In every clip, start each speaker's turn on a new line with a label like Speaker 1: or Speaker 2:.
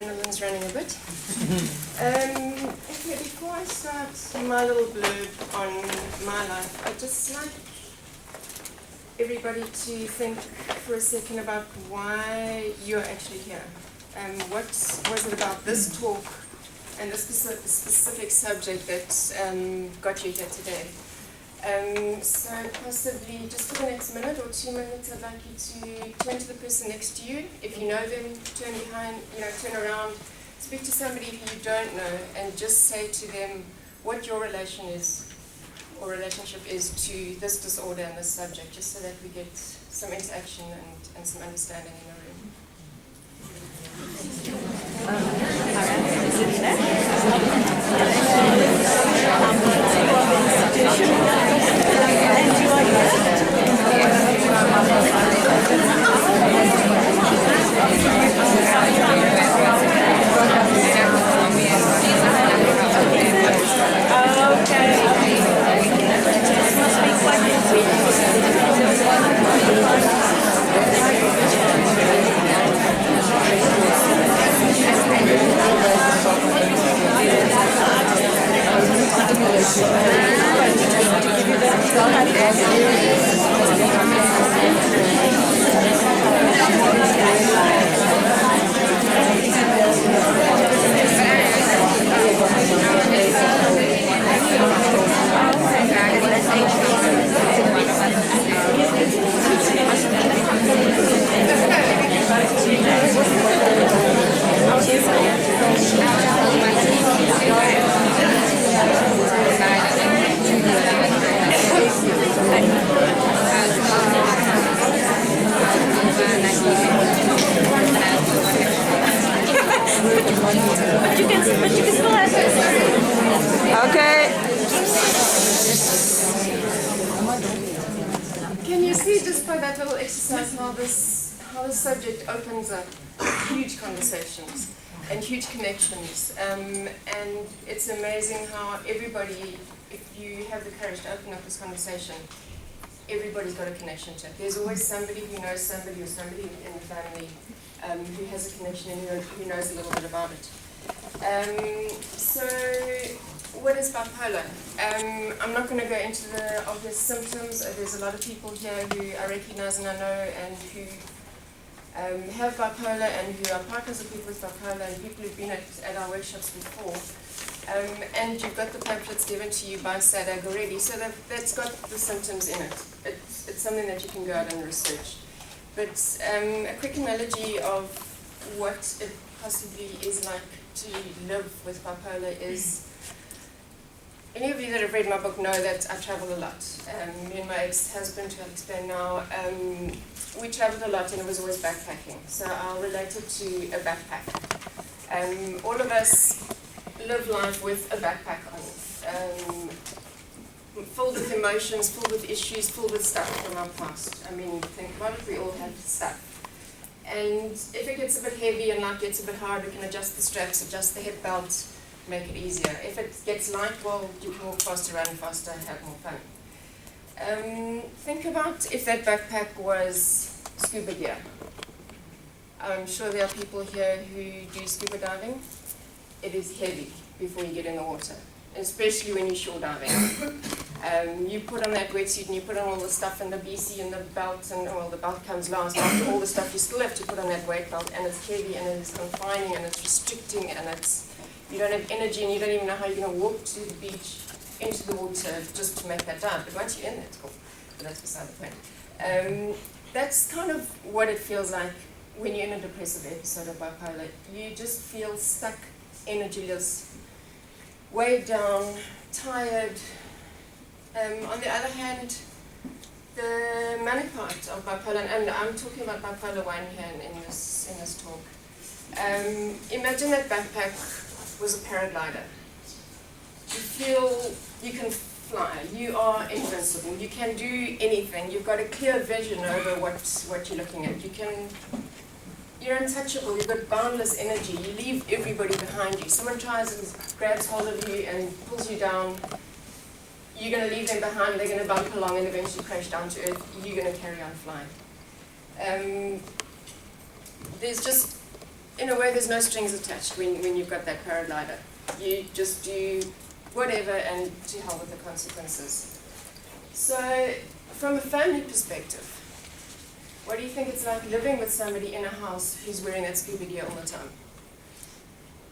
Speaker 1: Adrenaline's running a bit. Okay, before I start my little blurb on my life, I'd just like everybody to think for a second about why you're actually here. What was it about this talk and this specific subject that got you here today? So possibly just for the next minute or 2 minutes, I'd like you to turn to the person next to you. If you know them, turn around, speak to somebody who you don't know, and just say to them what your relation is or relationship is to this disorder and this subject, just so that we get some interaction and some understanding in the room. Okay. Can you see just by that little exercise how this subject opens up huge conversations and huge connections, and it's amazing how everybody, if you have the courage to open up this conversation, everybody's got a connection to it. There's always somebody who knows somebody or somebody in the family who has a connection and who knows a little bit about it. So what is bipolar? I'm not going to go into the obvious symptoms. There's a lot of people here who I recognize and I know and who have bipolar and who are partners of people with bipolar and people who've been at our workshops before. And you've got the pamphlets given to you by SACAP already, so that's got the symptoms in it. It's something that you can go out and research. But a quick analogy of what it possibly is like to live with bipolar is, any of you that have read my book know that I travel a lot. Me and my ex-husband, who I'll explain now, we traveled a lot and it was always backpacking. So I'll relate it to a backpack. All of us live life with a backpack on, filled with emotions, filled with issues, filled with stuff from our past. I mean, think about it, we all have stuff. And if it gets a bit heavy and life gets a bit hard, we can adjust the straps, adjust the hip belt, make it easier. If it gets light, well, you can walk faster, run faster, have more fun. Think about if that backpack was scuba gear. I'm sure there are people here who do scuba diving. It is heavy before you get in the water, especially when you're shore diving. You put on that wetsuit and you put on all the stuff and the BC and the belt, and well, the belt comes last. After all the stuff, you still have to put on that weight belt, and it's heavy and it's confining and it's restricting and you don't have energy and you don't even know how you're going to walk to the beach, into the water just to make that dive. But once you're in there, it's cool. But that's beside the point. That's kind of what it feels like when you're in a depressive episode of bipolar. You just feel stuck, energyless, weighed down, tired. On the other hand, the manic part of bipolar, and I'm talking about bipolar 1 here in this talk. Imagine that backpack was a paraglider. You feel you can fly, you are invincible, you can do anything, you've got a clear vision over what you're looking at. You're untouchable, you've got boundless energy, you leave everybody behind you. Someone tries and grabs hold of you and pulls you down, you're going to leave them behind, they're going to bump along and eventually crash down to earth, you're going to carry on flying. There's just in a way, there's no strings attached when you've got that paraglider. You just do whatever and to hell with the consequences. So, from a family perspective, what do you think it's like living with somebody in a house who's wearing that scuba gear all the time?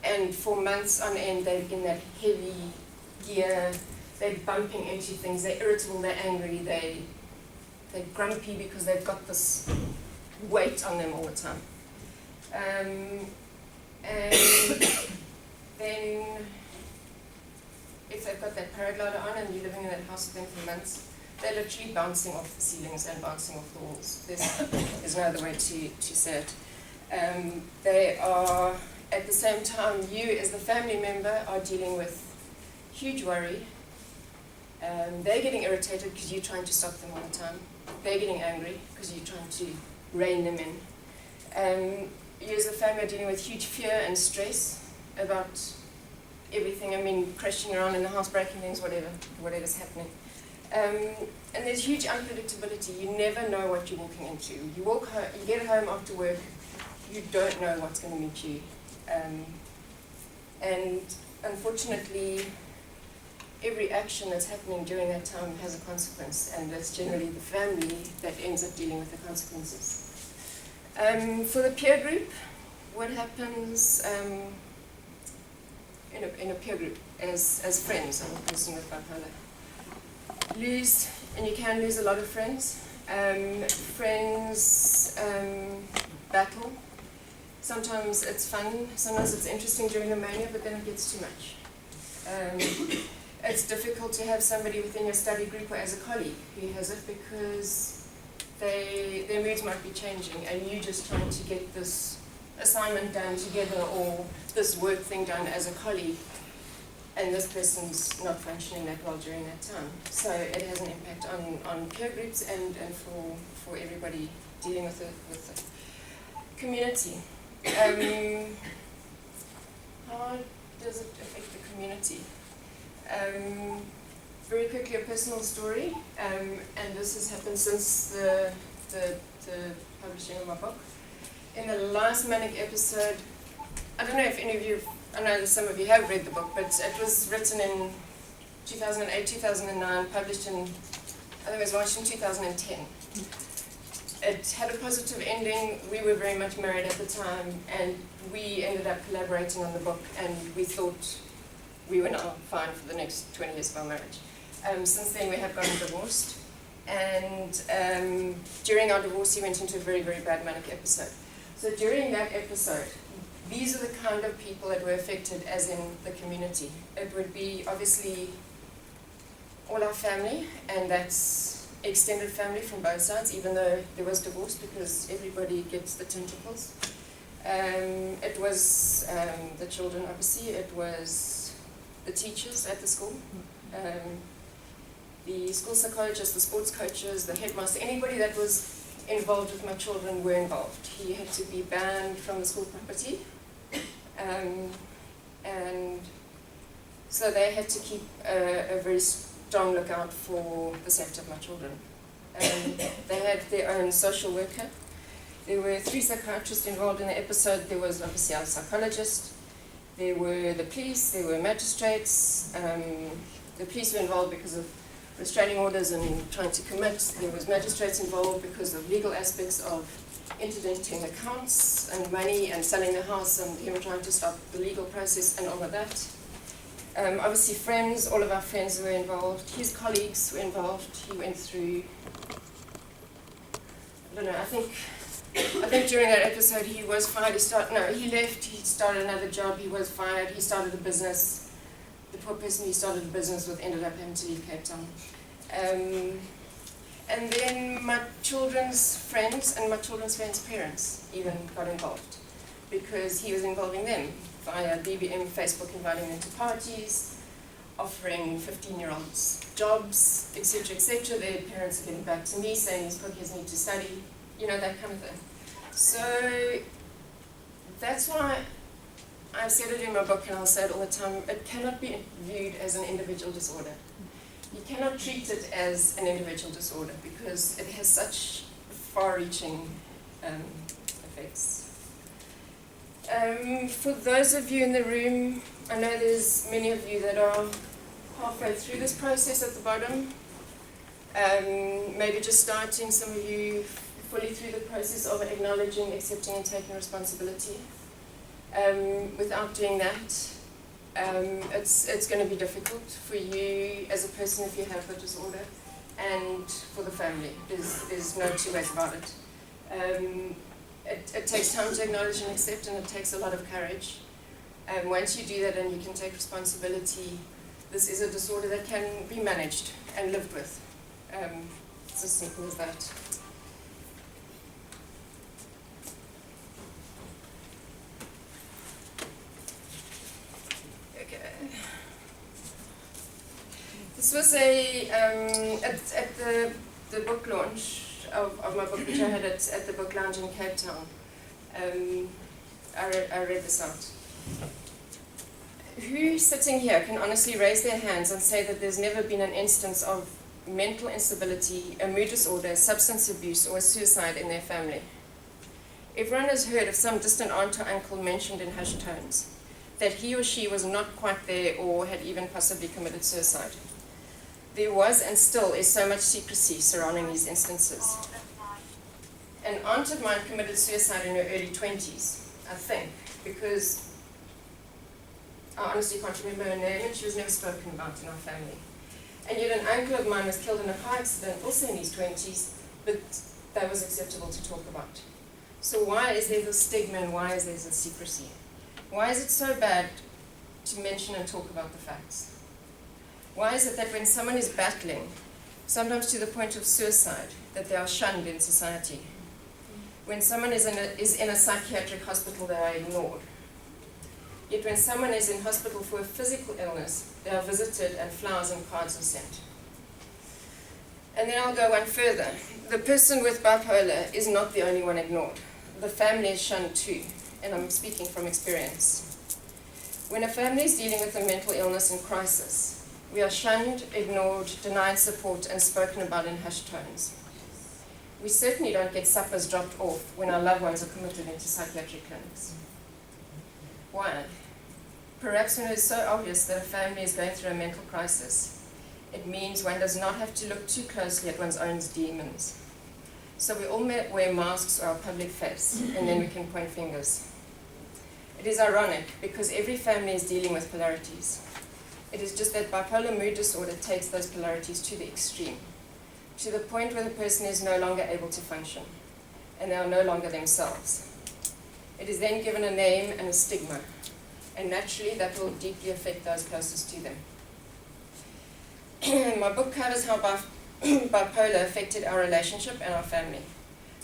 Speaker 1: And for months on end, they're in that heavy gear, they're bumping into things, they're irritable, they're angry, they're grumpy because they've got this weight on them all the time. And then, if they've got that paraglider on and you're living in that house with them for months, they're literally bouncing off the ceilings and bouncing off the walls. There's no other way to say it. They are, at the same time, you as the family member are dealing with huge worry. They're getting irritated because you're trying to stop them all the time. They're getting angry because you're trying to rein them in. You as the family are dealing with huge fear and stress about everything. I mean, crashing around in the house, breaking things, whatever's happening. And there's huge unpredictability. You never know what you're walking into. You walk home, you get home after work, you don't know what's going to meet you. And unfortunately, every action that's happening during that time has a consequence, and it's generally the family that ends up dealing with the consequences. For the peer group, what happens in a peer group as friends of a person with bipolar? And you can lose a lot of friends. Friends battle. Sometimes it's fun, sometimes it's interesting during the mania, but then it gets too much. It's difficult to have somebody within your study group or as a colleague who has it because their moods might be changing and you just trying to get this assignment done together or this work thing done as a colleague, and this person's not functioning that well during that time. So it has an impact on peer groups and for everybody dealing with the community. How does it affect the community? Very quickly, a personal story, and this has happened since the publishing of my book. In the last Manic episode, I don't know if any of you, I know that some of you have read the book, but it was written in 2008, 2009, published in, I think it was launched in 2010. It had a positive ending. We were very much married at the time, and we ended up collaborating on the book, and we thought we were now fine for the next 20 years of our marriage. Since then, we have gotten divorced, and during our divorce, he went into a very, very bad manic episode. So during that episode, these are the kind of people that were affected, as in the community. It would be, obviously, all our family, and that's extended family from both sides, even though there was divorce, because everybody gets the tentacles. It was the children, obviously. It was the teachers at the school, the school psychologists, the sports coaches, the headmaster, anybody that was involved with my children were involved. He had to be banned from the school property, and so they had to keep a very strong lookout for the safety of my children. They had their own social worker. There were 3 psychiatrists involved in the episode. There was obviously our psychologist, there were the police, there were magistrates. The police were involved because of restraining orders and trying to commit. There was magistrates involved because of legal aspects of interdenting accounts and money and selling the house and him trying to stop the legal process and all of that. Obviously friends, all of our friends were involved. His colleagues were involved. He went through, I don't know, I think during that episode he was fired. He left, he started another job, he was fired, he started a business. The poor person he started a business with ended up having to leave Cape Town. And then my children's friends and my children's friends' parents even got involved because he was involving them via BBM, Facebook, inviting them to parties, offering 15-year-olds jobs, etc., etc. Their parents are getting back to me saying these cookies need to study, that kind of thing. So that's why I've said it in my book and I'll say it all the time, it cannot be viewed as an individual disorder. You cannot treat it as an individual disorder because it has such far-reaching effects. For those of you in the room, I know there's many of you that are halfway through this process at the bottom. Maybe just starting, some of you fully through the process of acknowledging, accepting and taking responsibility. Without doing that, it's going to be difficult for you as a person if you have the disorder, and for the family. There's no two ways about it. It takes time to acknowledge and accept, and it takes a lot of courage. Once you do that and you can take responsibility, this is a disorder that can be managed and lived with. It's as simple as that. Okay. This was at the book launch of my book, which I had at the book lounge in Cape Town. I read this out. Who sitting here can honestly raise their hands and say that there's never been an instance of mental instability, a mood disorder, substance abuse, or a suicide in their family? Everyone has heard of some distant aunt or uncle mentioned in hushed tones, that he or she was not quite there or had even possibly committed suicide. There was and still is so much secrecy surrounding these instances. An aunt of mine committed suicide in her early 20s, I think, because I honestly can't remember her name, and she was never spoken about in our family. And yet an uncle of mine was killed in a car accident, also in his 20s, but that was acceptable to talk about. So why is there this stigma, and why is there this secrecy? Why is it so bad to mention and talk about the facts? Why is it that when someone is battling, sometimes to the point of suicide, that they are shunned in society? When someone is in a psychiatric hospital, they are ignored. Yet when someone is in hospital for a physical illness, they are visited and flowers and cards are sent. And then I'll go one further. The person with bipolar is not the only one ignored. The family is shunned too, and I'm speaking from experience. When a family is dealing with a mental illness and crisis, we are shunned, ignored, denied support, and spoken about in hushed tones. We certainly don't get suppers dropped off when our loved ones are committed into psychiatric clinics. Why? Perhaps when it is so obvious that a family is going through a mental crisis, it means one does not have to look too closely at one's own demons. So we all wear masks or our public face, and then we can point fingers. It is ironic, because every family is dealing with polarities. It is just that bipolar mood disorder takes those polarities to the extreme, to the point where the person is no longer able to function, and they are no longer themselves. It is then given a name and a stigma, and naturally that will deeply affect those closest to them. My book covers how bipolar affected our relationship and our family.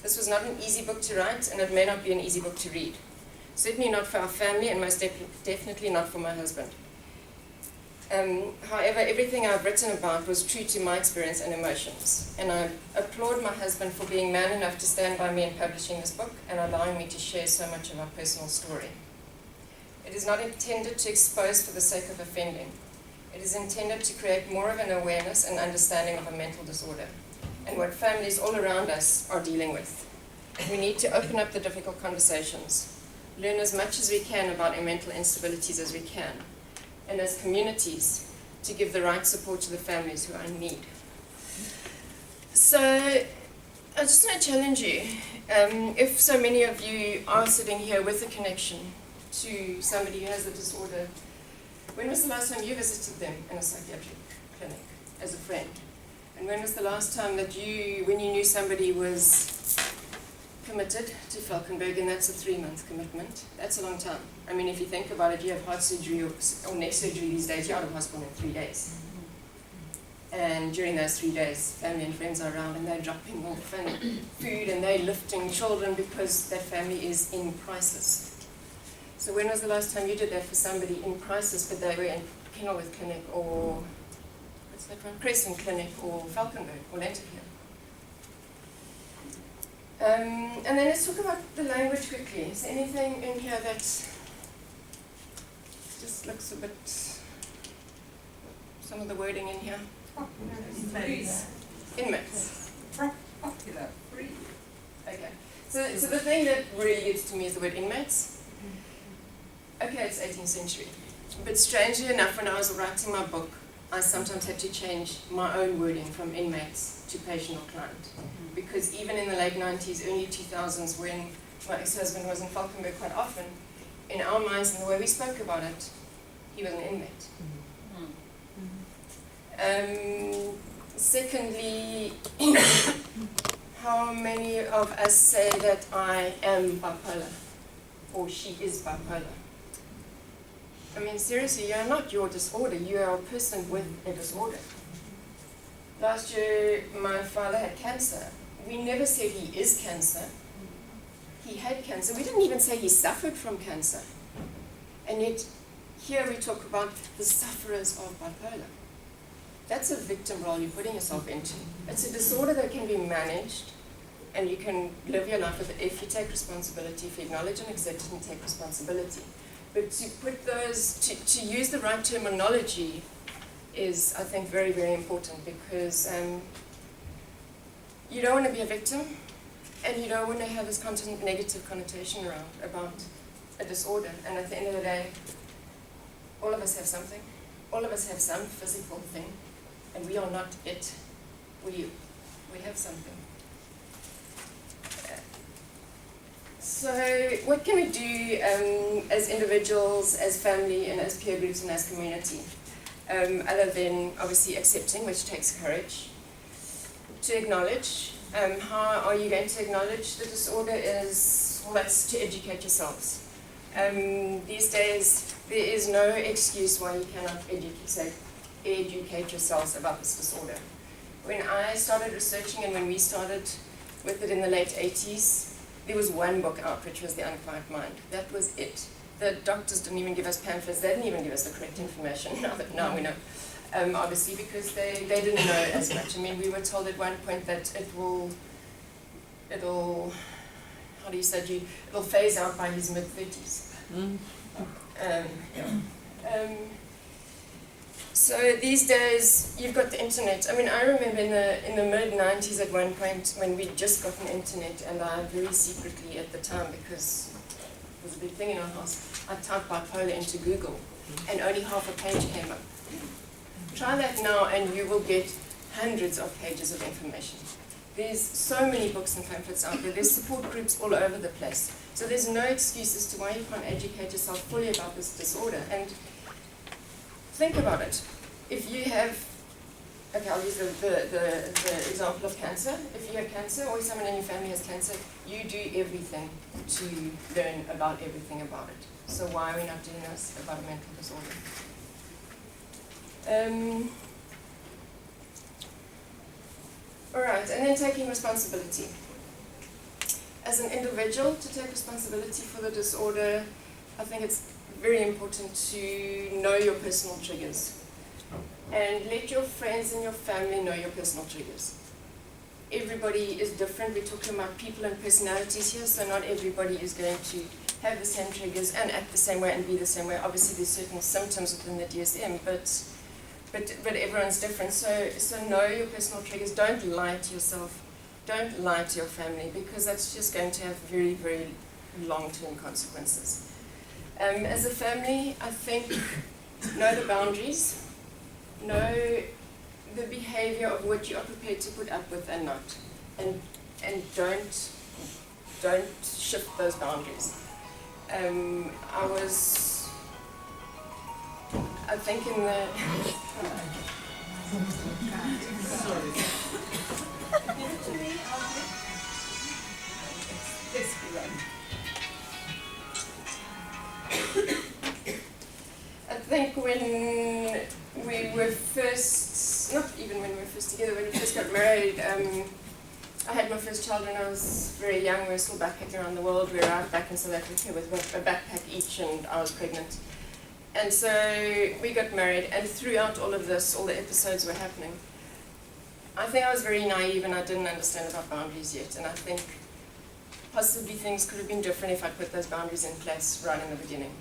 Speaker 1: This was not an easy book to write, and it may not be an easy book to read. Certainly not for our family, and most definitely not for my husband. However, everything I've written about was true to my experience and emotions, and I applaud my husband for being man enough to stand by me in publishing this book and allowing me to share so much of our personal story. It is not intended to expose for the sake of offending. It is intended to create more of an awareness and understanding of a mental disorder and what families all around us are dealing with. We need to open up the difficult conversations, learn as much as we can about our mental instabilities as we can, and as communities, to give the right support to the families who are in need. So, I just want to challenge you, if so many of you are sitting here with a connection to somebody who has the disorder, when was the last time you visited them in a psychiatric clinic as a friend? And when was the last time that when you knew somebody was committed to Falkenberg, and that's a 3-month commitment? That's a long time. I mean, if you think about it, you have heart surgery or neck surgery these days, you're out of hospital in 3 days. And during those 3 days, family and friends are around, and they're dropping off and food, and they're lifting children because that family is in crisis. So when was the last time you did that for somebody in crisis, but they were in Kenilworth Clinic, or what's that one? Crescent Clinic, or Falkenberg, or Lenterhill? And then let's talk about the language quickly. Is there anything in here that just looks a bit, some of the wording in here? Inmates. Okay. So the thing that really gets to me is the word inmates. okay, it's 18th century. But strangely enough, when I was writing my book, I sometimes had to change my own wording from inmates to patient or client. Because even in the late 90s, early 2000s, when my ex-husband was in Falkenberg quite often, in our minds and the way we spoke about it, he was an inmate. Secondly, how many of us say that I am bipolar or she is bipolar? I mean, seriously, you're not your disorder, you are a person with a disorder. Last year, my father had cancer. We never said he is cancer. He had cancer. We didn't even say he suffered from cancer. And yet, here we talk about the sufferers of bipolar. That's a victim role you're putting yourself into. It's a disorder that can be managed, and you can live your life with it if you take responsibility, if you acknowledge and accept it and take responsibility. But to put those, to use the right terminology is, I think, very, very important, because you don't want to be a victim, and you don't want to have this constant negative connotation around about a disorder. And at the end of the day, all of us have something. All of us have some physical thing, and we are not it. We have something. So what can we do as individuals, as family, and as peer groups, and as community? Other than obviously accepting, which takes courage. To acknowledge. How are you going to acknowledge the disorder is, well, that's to educate yourselves. These days, there is no excuse why you cannot educate yourselves about this disorder. When I started researching and when we started with it in the late 80s, there was one book out, which was The Unquiet Mind. That was it. The doctors didn't even give us pamphlets. They didn't even give us the correct information. Now we know. Obviously, because they didn't know as much. I mean, we were told at one point that it'll, how do you say, it'll phase out by his mid-30s. So these days, you've got the internet. I mean, I remember in the mid-90s at one point when we just got an internet, and I very secretly at the time, because it was a big thing in our house, I typed bipolar into Google, and only half a page came up. Try that now, and you will get hundreds of pages of information. There's so many books and pamphlets out there. There's support groups all over the place. So there's no excuse as to why you can't educate yourself fully about this disorder. And think about it. If you have, okay, I'll use the example of cancer. If you have cancer or someone in your family has cancer, you do everything to learn about everything about it. So why are we not doing this about a mental disorder? All right, and then taking responsibility. As an individual, to take responsibility for the disorder, I think it's very important to know your personal triggers. And let your friends and your family know your personal triggers. Everybody is different. We're talking about people and personalities here, so not everybody is going to have the same triggers and act the same way and be the same way. Obviously, there's certain symptoms within the DSM, but everyone's different. So know your personal triggers. Don't lie to yourself. Don't lie to your family, because that's just going to have very, very long-term consequences. As a family, I think know the boundaries. Know the behavior of what you are prepared to put up with and not. And don't shift those boundaries. I think in the... I think when we were first, not even when we were first together, when we first got married, I had my first child when I was very young. We were still backpacking around the world. We arrived back in South Africa with a backpack each, and I was pregnant. And so we got married, and throughout all of this, all the episodes were happening. I think I was very naive and I didn't understand about boundaries yet, and I think possibly things could have been different if I put those boundaries in place right in the beginning.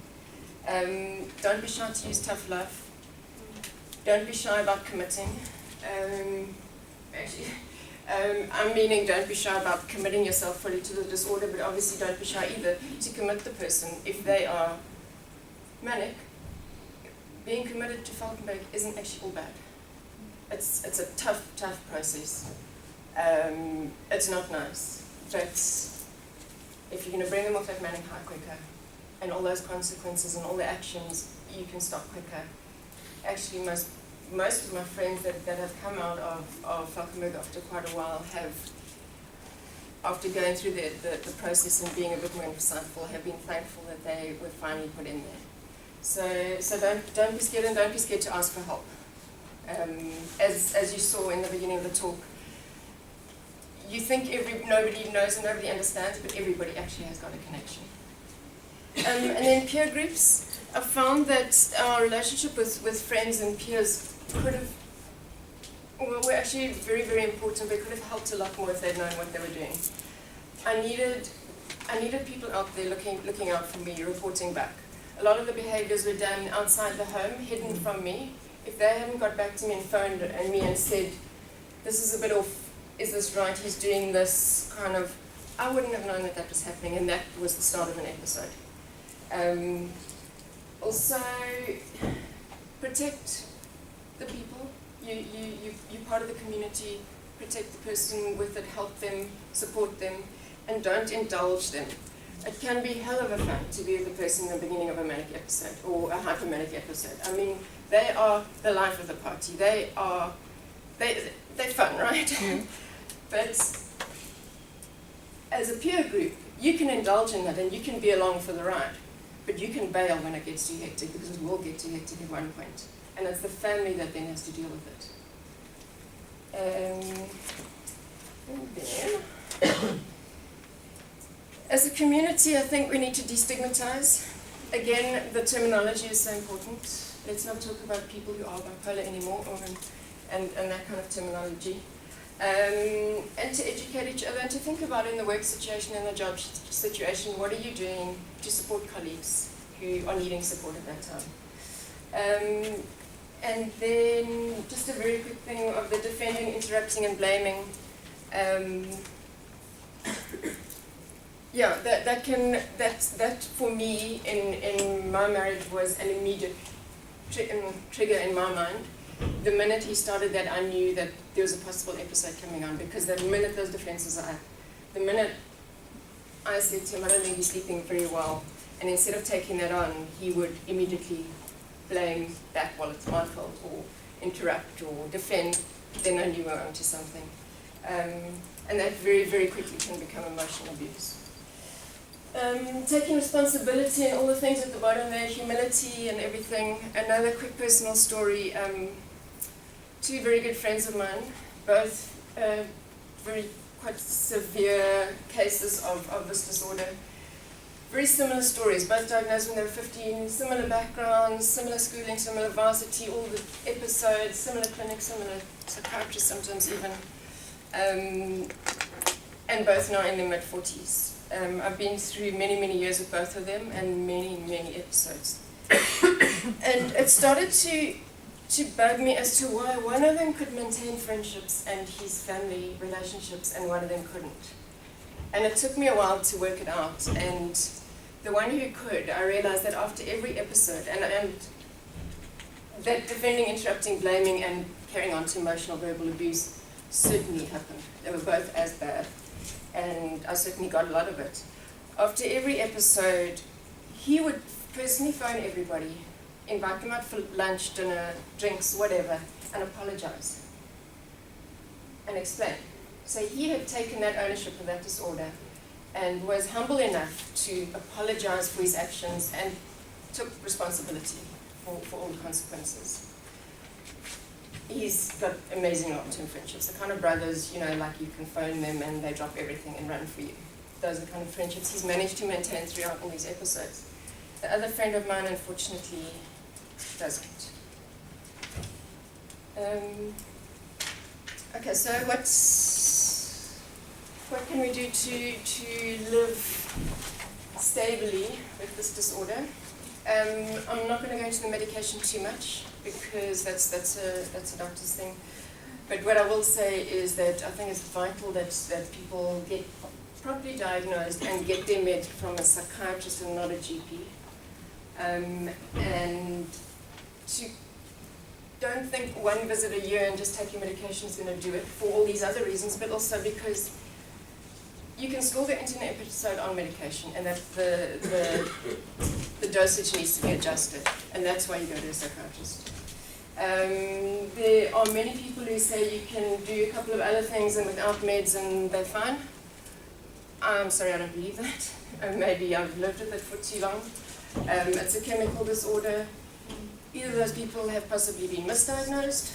Speaker 1: Don't be shy to use tough love. Don't be shy about committing. I'm meaning don't be shy about committing yourself fully to the disorder, but obviously don't be shy either to commit the person if they are manic, being committed to Falkenberg isn't actually all bad. It's a tough process. It's not nice, but if you're going to bring them off that manic high quicker, and all those consequences and all the actions, you can stop quicker. Actually, most of my friends that have come out of Falkenberg after quite a while have, after going through the process and being a bit more insightful, have been thankful that they were finally put in there. So don't be scared, and don't be scared to ask for help. As you saw in the beginning of the talk, you think nobody knows and nobody understands, but everybody actually has got a connection. And then peer groups. I found that our relationship with friends and peers were actually very, very important. They could have helped a lot more if they'd known what they were doing. I needed people out there looking out for me, reporting back. A lot of the behaviors were done outside the home, hidden from me. If they hadn't got back to me and phoned me and said, this is a bit off, is this right, he's doing this kind of, I wouldn't have known that was happening, and that was the start of an episode. Also, protect the people. You're part of the community. Protect the person with it, help them, support them, and don't indulge them. It can be hell of a fun to be with the person in the beginning of a manic episode or a hypomanic episode. I mean, they are the life of the party. They're fun, right? Mm. But as a peer group, you can indulge in that and you can be along for the ride. But you can bail when it gets too hectic, because it will get too hectic at one point. And it's the family that then has to deal with it. And then, as a community, I think we need to destigmatize. Again, the terminology is so important. Let's not talk about people who are bipolar anymore, and that kind of terminology. And to educate each other and to think about in the work situation and the job situation, what are you doing to support colleagues who are needing support at that time. And then just a very quick thing of the defending, interrupting and blaming. Yeah, that for me in my marriage was an immediate trigger in my mind. The minute he started that, I knew that there was a possible episode coming on, because the minute those defenses are up, the minute I said to him, I don't think he's sleeping very well, and instead of taking that on, he would immediately blame that, well, it's my fault, or interrupt, or defend, then I knew we were onto something. And that very, very quickly can become emotional abuse. Taking responsibility and all the things at the bottom there, humility and everything. Another quick personal story. Two very good friends of mine, both quite severe cases of this disorder. Very similar stories, both diagnosed when they were 15, similar backgrounds, similar schooling, similar varsity, all the episodes, similar clinics, similar psychiatrists sometimes even, and both now in their mid-40s. I've been through many, many years with both of them and many, many episodes. And it started to bug me as to why one of them could maintain friendships and his family relationships and one of them couldn't. And it took me a while to work it out. And the one who could, I realized that after every episode, and that defending, interrupting, blaming, and carrying on to emotional verbal abuse certainly happened. They were both as bad. And I certainly got a lot of it. After every episode, he would personally phone everybody, invite them out for lunch, dinner, drinks, whatever, and apologize and explain. So he had taken that ownership of that disorder and was humble enough to apologize for his actions and took responsibility for all the consequences. He's got amazing long-term friendships, the kind of brothers, like you can phone them and they drop everything and run for you. Those are the kind of friendships he's managed to maintain throughout all these episodes. The other friend of mine, unfortunately, doesn't. Okay, so what can we do to live stably with this disorder? I'm not going to go into the medication too much, because that's a doctor's thing. But what I will say is that I think it's vital that people get properly diagnosed and get their med from a psychiatrist and not a GP. And don't think one visit a year and just taking medication is going to do it for all these other reasons, but also because you can score the internet episode on medication, and that the dosage needs to be adjusted, and that's why you go to a psychiatrist. There are many people who say you can do a couple of other things and without meds and they're fine. I'm sorry, I don't believe that. Maybe I've lived with it for too long. It's a chemical disorder. Either those people have possibly been misdiagnosed,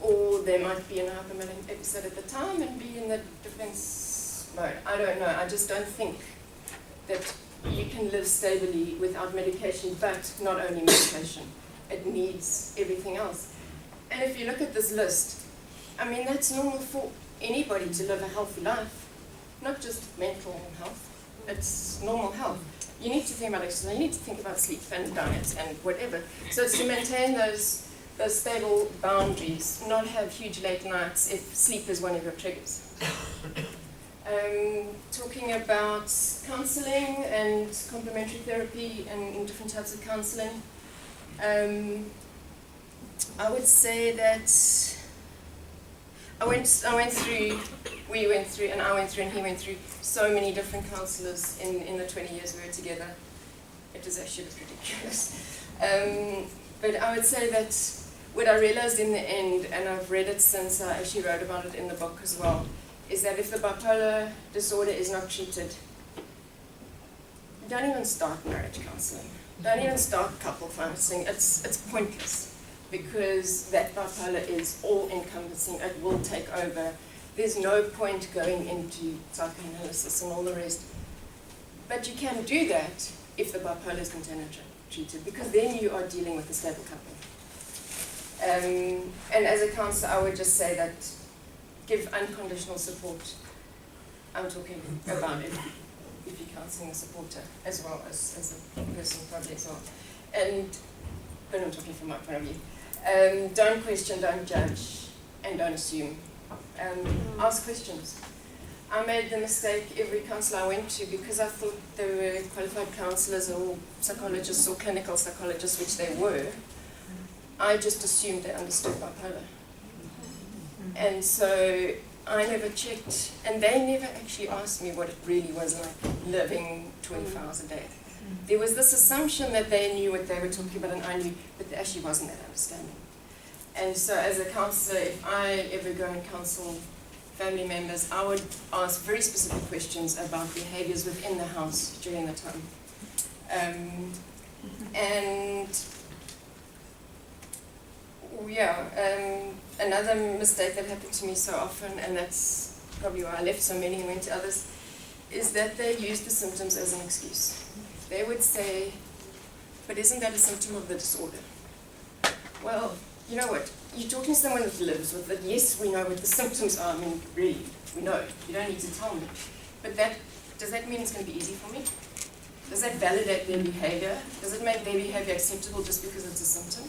Speaker 1: or they might be in a hypomanic episode at the time and be in the defense mode. I don't know. I just don't think that you can live stably without medication, but not only medication. It needs everything else. And if you look at this list, I mean, that's normal for anybody to live a healthy life, not just mental health. It's normal health. You need to think about exercise, you need to think about sleep and diet and whatever. So it's to maintain those stable boundaries, not have huge late nights if sleep is one of your triggers. Talking about counseling and complementary therapy and different types of counseling. I would say that we went through, and I went through, and he went through so many different counselors in the 20 years we were together. It was actually ridiculous. But I would say that what I realized in the end, and I've read it since, I actually wrote about it in the book as well, is that if the bipolar disorder is not treated, don't even start marriage counseling. Don't even start couple counseling. It's pointless, because that bipolar is all-encompassing. It will take over. There's no point going into psychoanalysis and all the rest. But you can do that if the bipolar is container treated, because then you are dealing with a stable couple. And as a counselor, I would just say that give unconditional support. I'm talking about it if you're counseling a supporter as well as a person probably as well. But I'm talking from my point of view. Don't question, don't judge, and don't assume. Ask questions. I made the mistake every counsellor I went to, because I thought they were qualified counsellors or psychologists or clinical psychologists, which they were. I just assumed they understood bipolar. And so I never checked, and they never actually asked me what it really was like living 24 hours a day. There was this assumption that they knew what they were talking about, and I knew, but there actually wasn't that understanding. And so as a counsellor, if I ever go and counsel family members, I would ask very specific questions about behaviours within the house during the time. Another mistake that happened to me so often, and that's probably why I left so many and went to others, is that they use the symptoms as an excuse. They would say, but isn't that a symptom of the disorder? Well, you know what? You're talking to someone that lives with it. Yes, we know what the symptoms are. I mean, really, we know. You don't need to tell me. But does that mean it's going to be easy for me? Does that validate their behavior? Does it make their behavior acceptable just because it's a symptom?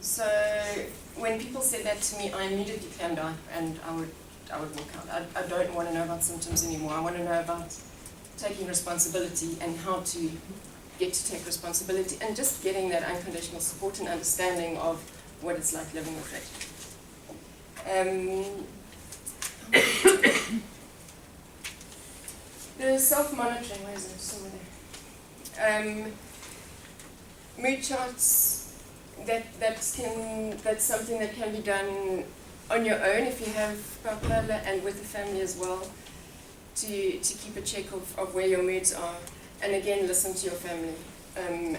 Speaker 1: So when people said that to me, I immediately clammed out, and I would walk out. I don't want to know about symptoms anymore. I want to know about taking responsibility and how to get to take responsibility, and just getting that unconditional support and understanding of what it's like living with it. The self-monitoring, where is it? Somewhere there. Mood charts, that's something that can be done on your own if you have bipolar, and with the family as well, to keep a check of where your moods are. And again, listen to your family. And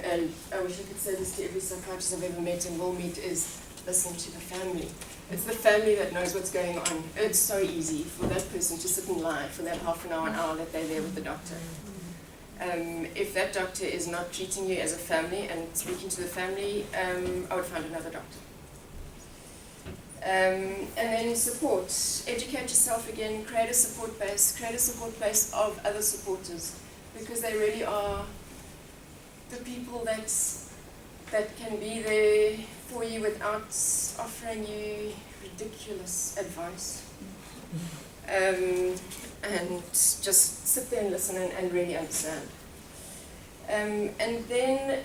Speaker 1: I wish I could say this to every psychiatrist I've ever met and will meet, is listen to the family. It's the family that knows what's going on. It's so easy for that person to sit and lie for that half an hour that they're there with the doctor. If that doctor is not treating you as a family and speaking to the family, I would find another doctor. And then support. Educate yourself again, create a support base of other supporters, because they really are the people that can be there for you without offering you ridiculous advice. And just sit there and listen and really understand. And then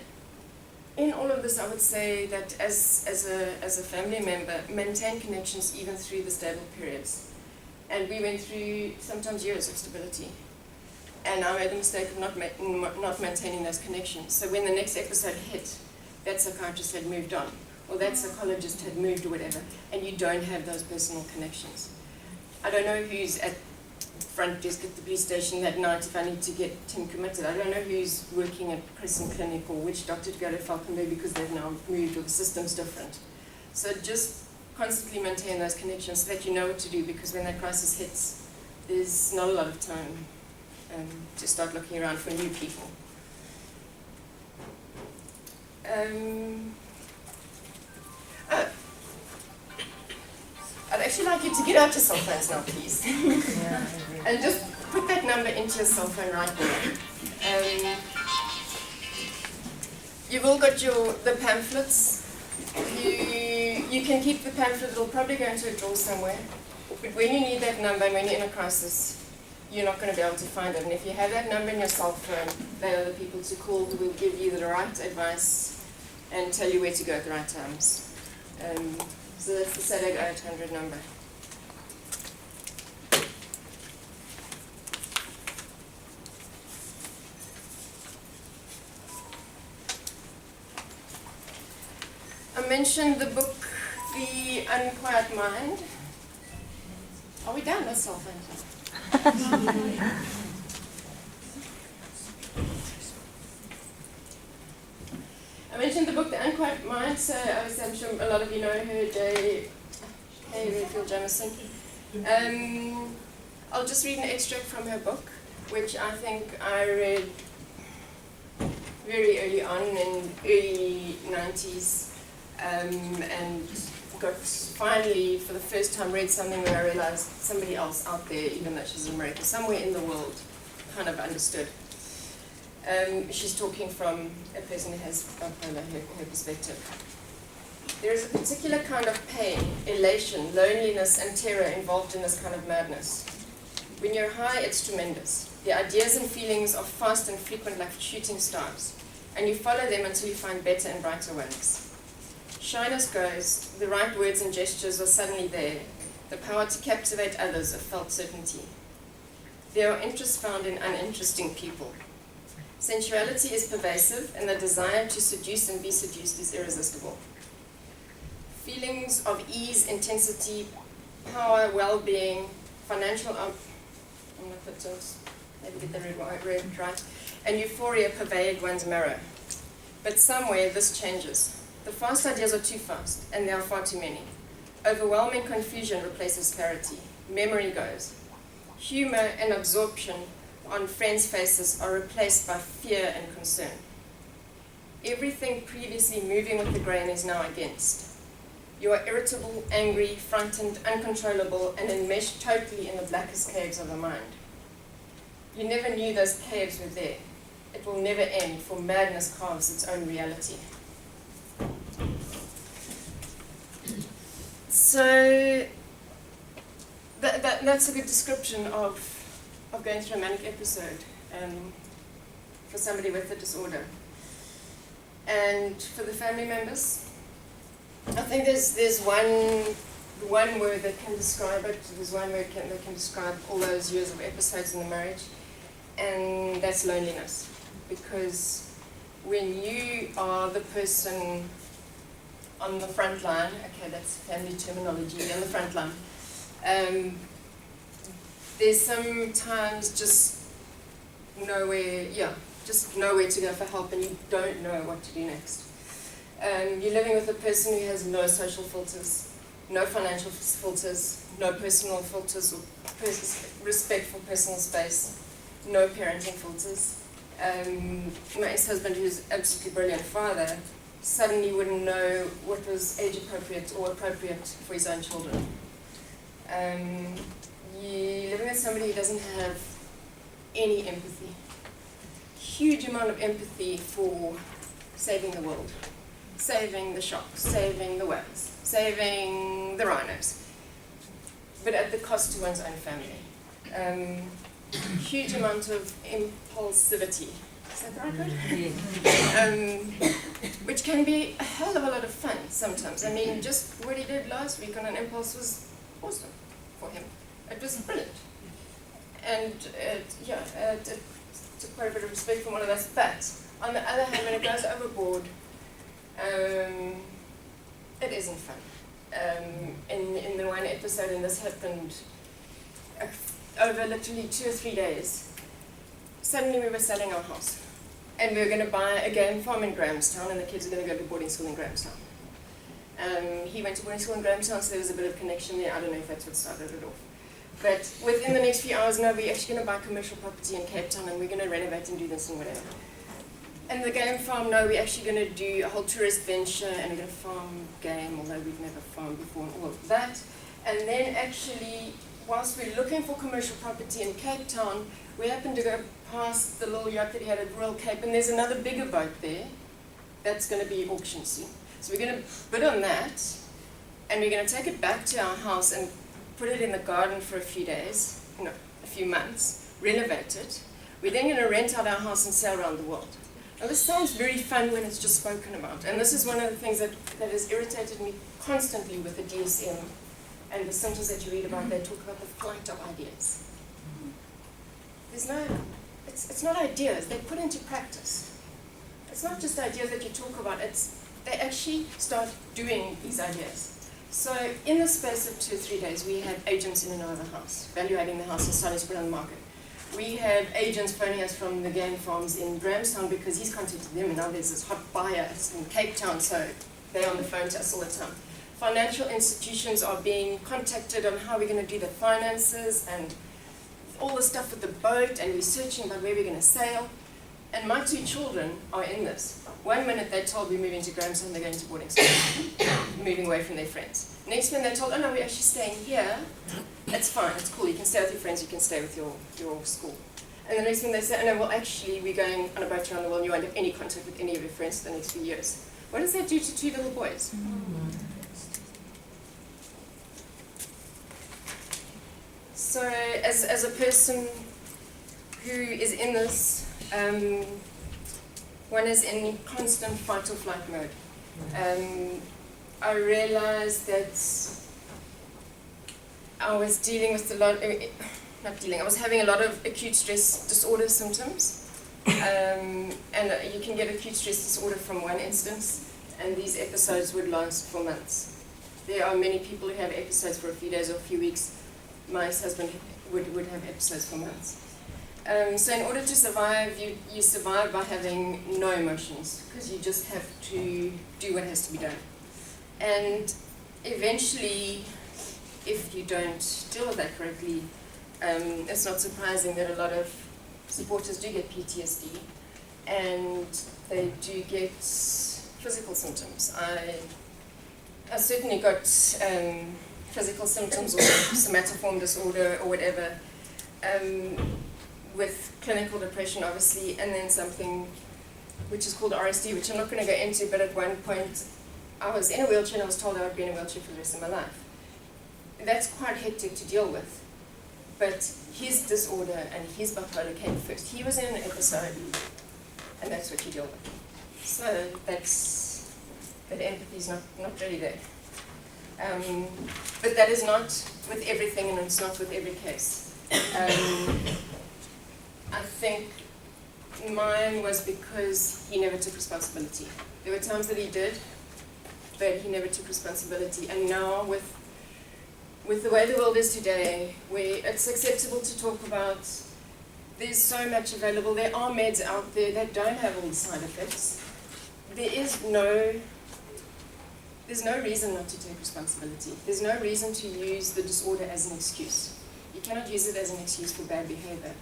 Speaker 1: in all of this, I would say that as a family member, maintain connections even through the stable periods. And we went through sometimes years of stability. And I made the mistake of not maintaining those connections. So when the next episode hit, that psychiatrist had moved on, or that psychologist had moved or whatever, and you don't have those personal connections. I don't know who's at front desk at the police station that night if I need to get him committed. I don't know who's working at Crescent Clinic or which doctor to go to Falconberg because they've now moved or the system's different. So just constantly maintain those connections so that you know what to do, because when that crisis hits, there's not a lot of time to start looking around for new people. I'd actually like you to get out your cell phones now, please. And just put that number into your cell phone right now. You've all got the pamphlets. You can keep the pamphlet, it'll probably go into a drawer somewhere. But when you need that number and when you're in a crisis, you're not going to be able to find it. And if you have that number in your cell phone, they are the people to call who will give you the right advice and tell you where to go at the right times. So that's the SADAG 0800 number. I mentioned the book, The Unquiet Mind. Are we done with cell phones? I mentioned the book, The Unquiet Mind, so I'm sure a lot of you know her, Redfield Jamison. I'll just read an extract from her book, which I think I read very early on in early 90s, and got finally for the first time read something where I realized somebody else out there, even though she's in America, somewhere in the world, kind of understood. She's talking from a person who has bipolar, her perspective. There is a particular kind of pain, elation, loneliness, and terror involved in this kind of madness. When you're high, it's tremendous. The ideas and feelings are fast and frequent like shooting stars, and you follow them until you find better and brighter ones. Shyness goes, the right words and gestures are suddenly there, the power to captivate others, a felt certainty. There are interests found in uninteresting people. Sensuality is pervasive, and the desire to seduce and be seduced is irresistible. Feelings of ease, intensity, power, well-being, financial, maybe get the red right, and euphoria pervade one's marrow. But somewhere this changes. The fast ideas are too fast, and there are far too many. Overwhelming confusion replaces clarity. Memory goes. Humor and absorption on friends' faces are replaced by fear and concern. Everything previously moving with the grain is now against. You are irritable, angry, frightened, uncontrollable, and enmeshed totally in the blackest caves of the mind. You never knew those caves were there. It will never end, for madness carves its own reality. So that's a good description of going through a manic episode for somebody with a disorder. And for the family members, I think there's one word that can describe it. There's one word that can describe all those years of episodes in the marriage, and that's loneliness. Because when you are the person on the front line, okay, that's family terminology, on the front line, there's sometimes just nowhere to go for help, and you don't know what to do next. You're living with a person who has no social filters, no financial filters, no personal filters or respect for personal space, no parenting filters. My ex-husband, who's absolutely brilliant father, suddenly wouldn't know what was age appropriate or appropriate for his own children. You're living with somebody who doesn't have any empathy. Huge amount of empathy for saving the world, saving the sharks, saving the whales, saving the rhinos, but at the cost to one's own family. Huge amount of impulsivity, Is that the right word? Which can be a hell of a lot of fun sometimes. I mean, just what he did last week on an impulse was awesome for him. It was brilliant. And it took quite a bit of respect from all of us. But on the other hand, when it goes overboard, it isn't fun. In the one episode, and this happened over literally 2 or 3 days, suddenly we were selling our house. And we were going to buy a game farm in Grahamstown, and the kids were going to go to boarding school in Grahamstown. He went to boarding school in Grahamstown, so there was a bit of connection there. I don't know if that's what started it off. But within the next few hours, no, we're actually going to buy commercial property in Cape Town, and we're going to renovate and do this and whatever. And the game farm, no, we're actually going to do a whole tourist venture, and we're going to farm game, although we've never farmed before, and all of that. And then actually, whilst we're looking for commercial property in Cape Town, we happened to go past the little yacht that he had at Royal Cape, and there's another bigger boat there that's going to be auctioned soon. So we're going to bid on that, and we're going to take it back to our house and put it in the garden for a few days, no, a few months, renovate it. We're then going to rent out our house and sail around the world. Now this sounds very fun when it's just spoken about, and this is one of the things that has irritated me constantly with the DSM and the symptoms that you read about. They talk about the flight of ideas. There's no, it's not ideas, they're put into practice. It's not just ideas that you talk about, they actually start doing these ideas. So in the space of 2 or 3 days, we have agents in and out of the house, evaluating the house and starting to put it on the market. We have agents phoning us from the game farms in Grahamstown because he's contacted them, and now there's this hot buyer in Cape Town, so they're on the phone to us all the time. Financial institutions are being contacted on how we're going to do the finances and all the stuff with the boat, and we're searching about where we're going to sail. And my 2 children are in this. One minute they're told we're moving to Grahamstown, they're going to boarding school, moving away from their friends. Next minute they're told, oh no, we're actually staying here. It's fine, it's cool, you can stay with your friends, you can stay with your school. And the next thing they say, oh no, well actually we're going on a boat around the world and you won't have any contact with any of your friends for the next few years. What does that do to 2 little boys? So as a person who is in this, one is in constant fight or flight mode. I realized that I was dealing with I was having a lot of acute stress disorder symptoms. And you can get acute stress disorder from one instance, and these episodes would last for months. There are many people who have episodes for a few days or a few weeks. My ex-husband would have episodes for months. So in order to survive, you survive by having no emotions, because you just have to do what has to be done. And eventually, if you don't deal with that correctly, it's not surprising that a lot of supporters do get PTSD, and they do get physical symptoms. I certainly got physical symptoms or somatoform disorder or whatever, with clinical depression obviously, and then something which is called RSD, which I'm not going to go into, but at one point I was in a wheelchair and I was told I would be in a wheelchair for the rest of my life. That's quite hectic to deal with. But his disorder and his bipolar came first. He was in an episode, and that's what you deal with. So that empathy's not really there. But that is not with everything, and it's not with every case. I think mine was because he never took responsibility. There were times that he did, but he never took responsibility. And now with the way the world is today, where it's acceptable to talk about, there's so much available. There are meds out there that don't have all the side effects. There's no reason not to take responsibility. There's no reason to use the disorder as an excuse. You cannot use it as an excuse for bad behavior.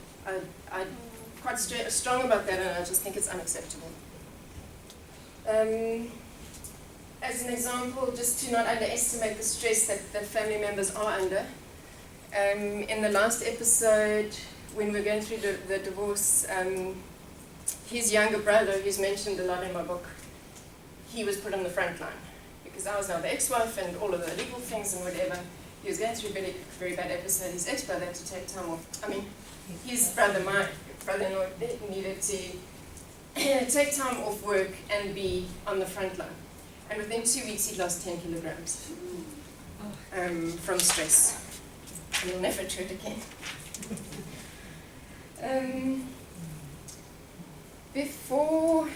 Speaker 1: I'm quite strong about that, and I just think it's unacceptable. As an example, just to not underestimate the stress that family members are under, in the last episode, when we're going through the divorce, his younger brother, who's mentioned a lot in my book, he was put on the front line. Because I was now the ex-wife and all of the legal things and whatever. He was going through a very, very bad episode. His ex-brother had to take time off. I mean, his brother, my brother-in-law, needed to take time off work and be on the front line. And within 2 weeks he'd lost 10 kilograms from stress. And he'll never do it again. Before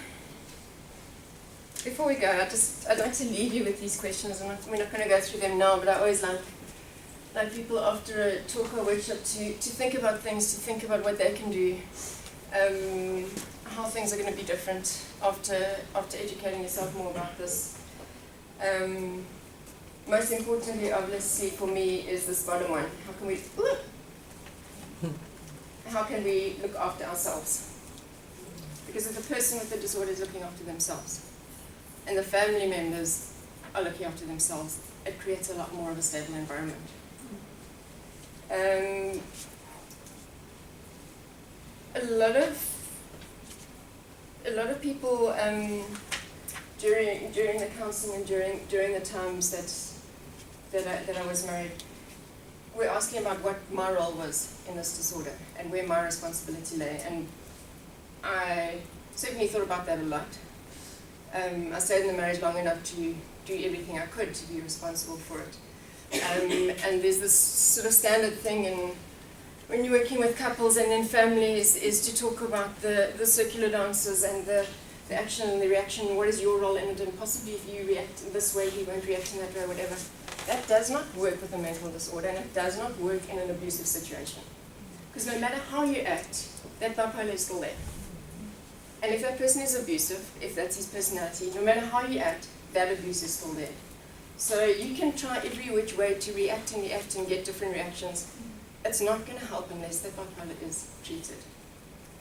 Speaker 1: we go, I'd like to leave you with these questions. We're not going to go through them now, but I always like people after a talk or workshop to think about things, to think about what they can do, how things are going to be different after educating yourself more about this. Most importantly, obviously, for me, is this bottom one. How can we look after ourselves? Because if the person with the disorder is looking after themselves, and the family members are looking after themselves, it creates a lot more of a stable environment. A lot of people during the counseling and during the times that I was married were asking about what my role was in this disorder and where my responsibility lay, and I certainly thought about that a lot. I stayed in the marriage long enough to do everything I could to be responsible for it. And there's this sort of standard thing when you're working with couples and in families is to talk about the circular dances and the action and the reaction. What is your role in it? And possibly if you react in this way, he won't react in that way, whatever. That does not work with a mental disorder, and it does not work in an abusive situation. Because no matter how you act, that bipolar is still there. And if that person is abusive, if that's his personality, no matter how you act, that abuse is still there. So you can try every which way to react and get different reactions. It's not going to help unless that bipolar is treated.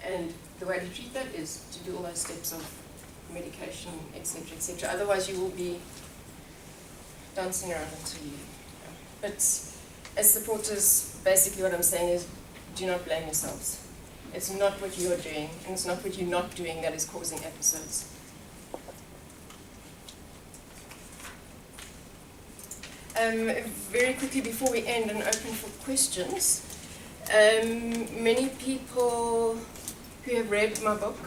Speaker 1: And the way to treat that is to do all those steps of medication, etc., etc. Otherwise you will be dancing around until you... But as supporters, basically what I'm saying is, do not blame yourselves. It's not what you're doing, and it's not what you're not doing that is causing episodes. Very quickly before we end and open for questions, many people who have read my book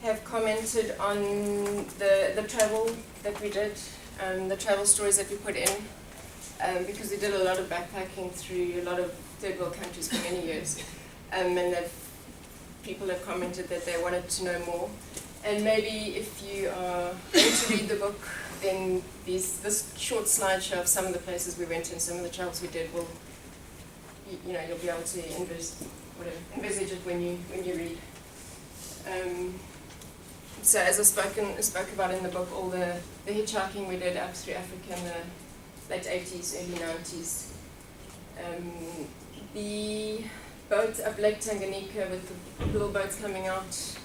Speaker 1: have commented on the travel that we did, the travel stories that we put in, because we did a lot of backpacking through a lot of third world countries for many years, and that people have commented that they wanted to know more. And maybe if you are going to read the book, then this short slideshow of some of the places we went and some of the travels we did will, you'll be able to envisage it when you read. So as I spoke about in the book, all the hitchhiking we did up through Africa in the late 80s, early 90s. The boat up Lake Tanganyika with the little boats coming out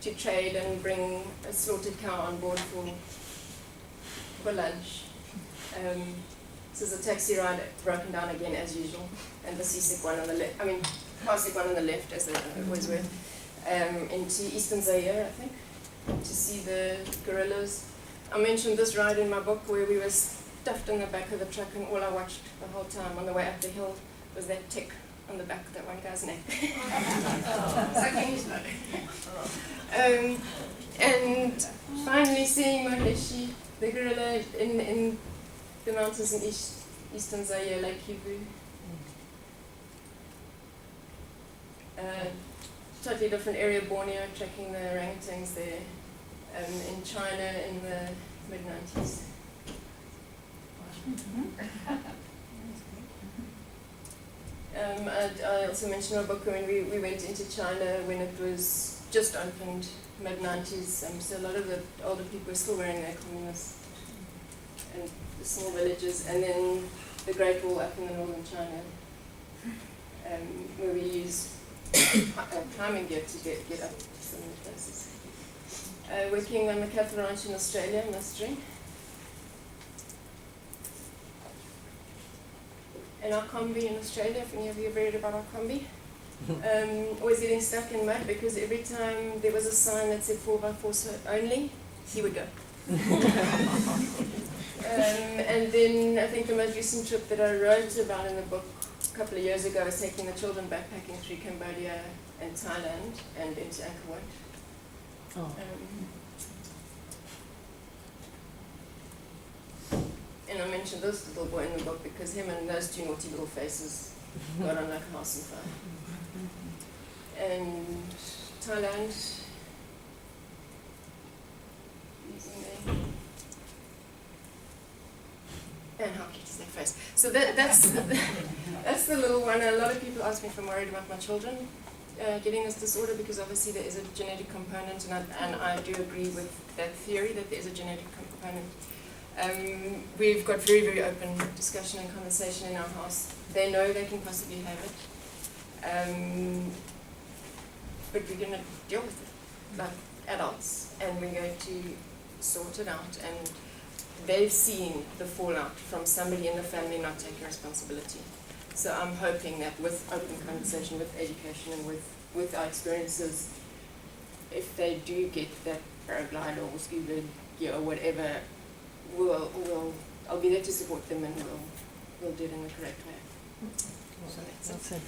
Speaker 1: to trade and bring a slaughtered cow on board for lunch. So there's a taxi ride broken down again as usual, and the seasick one on the left, car sick one on the left as they always were, into Eastern Zaire, I think, to see the gorillas. I mentioned this ride in my book where we were stuffed in the back of the truck, and all I watched the whole time on the way up the hill was that tick on the back of that one guy's neck. And finally seeing Maheshi, the gorilla in the mountains in Eastern Zaire, Lake Kivu. Totally different area, Borneo, tracking the orangutans there, in China in the mid-90s. I also mentioned in my book when we went into China when it was just opened, mid-90s, so a lot of the older people were still wearing their communists, and the small villages, and then the Great Wall up in the northern China, where we used climbing gear to get up to some of the places. Working on the cattle ranch in Australia, Mustering. And our combi in Australia, if any of you have read about our combi, always getting stuck in mud because every time there was a sign that said 4x4 only, he would go. And then I think the most recent trip that I wrote about in the book a couple of years ago was taking the children backpacking through Cambodia and Thailand and into Angkor Wat. And I mentioned this little boy in the book because him and those two naughty little faces got on like a house on fire. And Thailand, and how cute is that face? So that's the little one. A lot of people ask me if I'm worried about my children getting this disorder, because obviously there is a genetic component, and I do agree with that theory that there is a genetic component. We've got very, very open discussion and conversation in our house. They know they can possibly have it, but we're going to deal with it like adults, and we're going to sort it out. And they've seen the fallout from somebody in the family not taking responsibility. So I'm hoping that with open conversation, with education, and with our experiences, if they do get that paraglider or scuba gear or whatever, I'll be there to support them, and we'll do it in the correct way. So that's it.